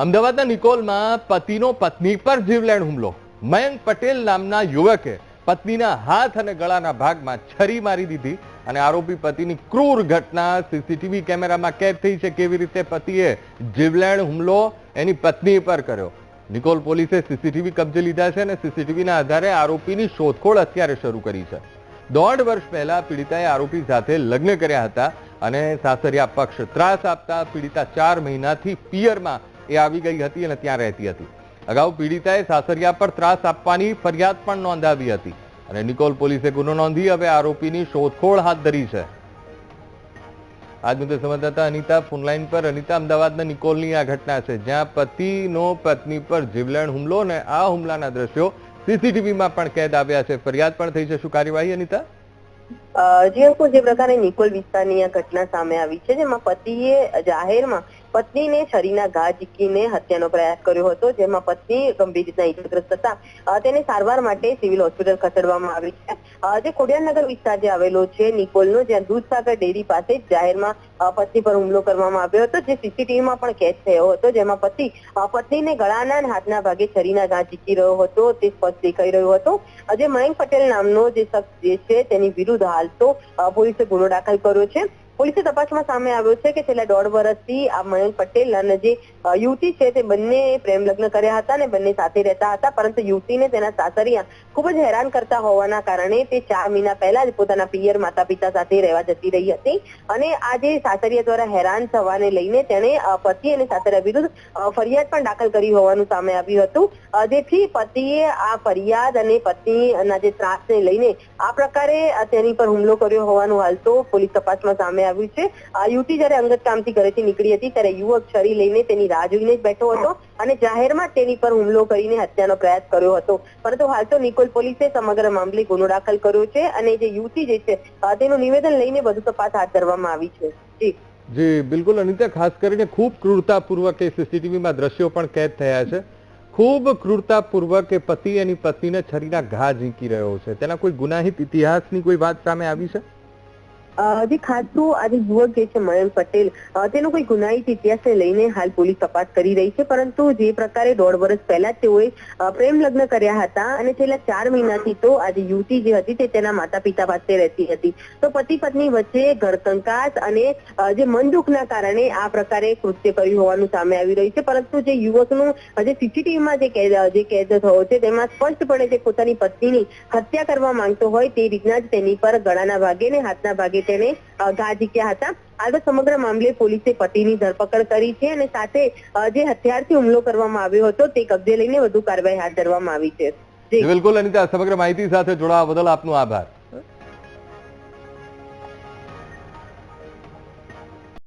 અમદાવાદના નિકોલમાં પતિનો પત્ની પર જીવલેણ હુમલો. મયંક પટેલ નામના યુવકે પત્નીના હાથ અને ગળાના ભાગમાં છરી મારી દીધી અને આરોપી પતિની ક્રૂર ઘટના સીસીટીવી કેમેરામાં કેદ થઈ છે. કેવી રીતે પતિએ જીવલેણ હુમલો એની પત્ની પર કર્યો. નિકોલ પોલીસે સીસીટીવી કબજે લીધા છે અને સીસીટીવીના આધારે આરોપીની શોધખોળ અત્યારે શરૂ કરી છે. 1.5 વર્ષ પહેલા પીડિતાએ આરોપી સાથે લગ્ન કર્યા હતા અને સાસરિયા પક્ષ ત્રાસ આપતા પીડિતા 4 મહિનાથી પિયરમાં એ આવી ગઈ હતી અને ત્યાં રહેતી હતી. અગાઉ પીડિતાએ સાસરિયા પર ત્રાસ આપવાની ફરિયાદ પણ નોંધાવી હતી અને નિકોલ પોલીસે ગુનો નોંધી હવે આરોપીની શોધખોળ હાથ ધરી છે. આજ મુદ્દે સંવાદદાતા અનિતા ફોનલાઈન પર. અનિતા, અમદાવાદના નિકોલની આ ઘટના છે જ્યાં પતિનો પત્ની પર જીવલેણ હુમલો અને આ હુમલાના દ્રશ્યો સીસીટીવીમાં પણ કેદ આવ્યા છે. ફરિયાદ પણ થઈ છે. શું કાર્યવાહી અનિતા? જી અંકુર, જે પ્રકારે નિકોલ વિસ્તારની આ ઘટના સામે આવી છે જેમાં પતિએ જાહેરમાં પત્નીને છરીના ઘા ઝીકીને હત્યાનો પ્રયાસ કર્યો હતો, જેમાં પત્ની ગંભીર રીતના ઇજાગ્રસ્ત થતા તેને સારવાર માટે સિવિલ હોસ્પિટલ ખસેડવામાં આવી છે. જે ખોડિયારનગર વિસ્તાર જે આવેલો છે નિકોલનો, જ્યાં દૂધસાગર ડેરી પાસે જાહેરમાં પત્ની પર હુમલો કરવામાં આવ્યો હતો, જે સીસીટીવીમાં પણ કેદ થયો હતો, જેમાં પતિ પત્નીને ગળાના અને હાથના ભાગે છરીના ઘા ઝીકી રહ્યો હતો તે સ્પષ્ટ દેખાઈ રહ્યો હતો. જે મયંક પટેલ નામનો જે શખ્સ જે છે તેની વિરુદ્ધ હાલ તો પોલીસે ગુનો દાખલ કર્યો છે. પોલીસે તપાસમાં સામે આવ્યો છે કે છેલ્લા 1.5 વર્ષથી આ મયંક પટેલ અને જે યુવતી છે તે બંને પ્રેમ લગ્ન કર્યા હતા અને બંને સાથે રહેતા હતા, પરંતુ યુવતીને તેના સાસરિયા ખૂબ જ હેરાન કરતા હોવાના કારણે તે 4 મહિના પહેલા જ પોતાના પિયર માતા પિતા સાથે રહેવા જતી રહી હતી અને આ જે સાસરિયા દ્વારા હેરાન થવાને લઈને તેણે પતિ અને સાસરિયા વિરુદ્ધ ફરિયાદ પણ દાખલ કરી હોવાનું સામે આવ્યું હતું, જેથી પતિએ આ ફરિયાદ અને પત્નીના જે ત્રાસને લઈને આ પ્રકારે તેની પર હુમલો કર્યો હોવાનું હાલ તો પોલીસ તપાસમાં સામે આવ્યું છે. આ યુવતી જ્યારે અંગત કામથી ઘરેથી નીકળી હતી ત્યારે યુવક છરી લઈને તેની રાહ જોઈને જ બેઠો હતો અને જાહેરમાં તેની પર હુમલો કરીને હત્યાનો પ્રયાસ કર્યો હતો, પરંતુ હાલ તો નિકોલ પોલીસે સમગ્ર મામલે ગુનો દાખલ કર્યો છે અને જે યુવતી જે છે તેનું નિવેદન લઈને વધુ તપાસ હાથ ધરવામાં આવી છે. જી બિલકુલ અનિતા, ખાસ કરીને ખૂબ ક્રૂરતાપૂર્વક એ સીસીટીવીમાં દ્રશ્યો પણ કેદ થયા છે. ખૂબ ક્રૂરતાપૂર્વક એ પતિ એની પત્નીને છરીના ઘા ઝીંકી રહ્યો છે. તેના કોઈ ગુનાહિત ઇતિહાસની કોઈ વાત સામે આવી છે? જે ખાસ તો આજે યુવક જે છે મયંક પટેલ તેનો કોઈ ગુનાહિત ઇતિહાસને લઈને હાલ પોલીસ તપાસ કરી રહી છે, પરંતુ જે પ્રકારે 1.5 વર્ષ પહેલા તેઓએ પ્રેમ લગ્ન કર્યા હતા અને છેલ્લા 4 મહિનાથી તો આજે યુવતી જે હતી તે તેના માતા પિતા પાસે રહેતી હતી, તો પતિ પત્ની વચ્ચે ઘરકંકાસ અને જે મન દુઃખના કારણે આ પ્રકારે કૃત્ય કર્યું હોવાનું સામે આવી રહ્યું છે. પરંતુ જે યુવકનું જે સીસીટીવીમાં જે કેદ થયો છે તેમાં સ્પષ્ટપણે તે પોતાની પત્નીની હત્યા કરવા માંગતો હોય તે રીતના જ તેની પર ગળાના ભાગે અને હાથના ભાગે તેને ઘા ઝીક્યા હતા. હાલ સમગ્ર મામલે પોલીસે પતિની ધરપકડ કરી છે અને સાથે જે હથિયારથી હુમલો કરવામાં આવ્યો હતો તે કબજે લઈને વધુ કાર્યવાહી હાથ ધરવામાં આવી છે. બિલકુલ અનિતા, સમગ્ર માહિતી સાથે જોડાવા બદલ આપનો આભાર.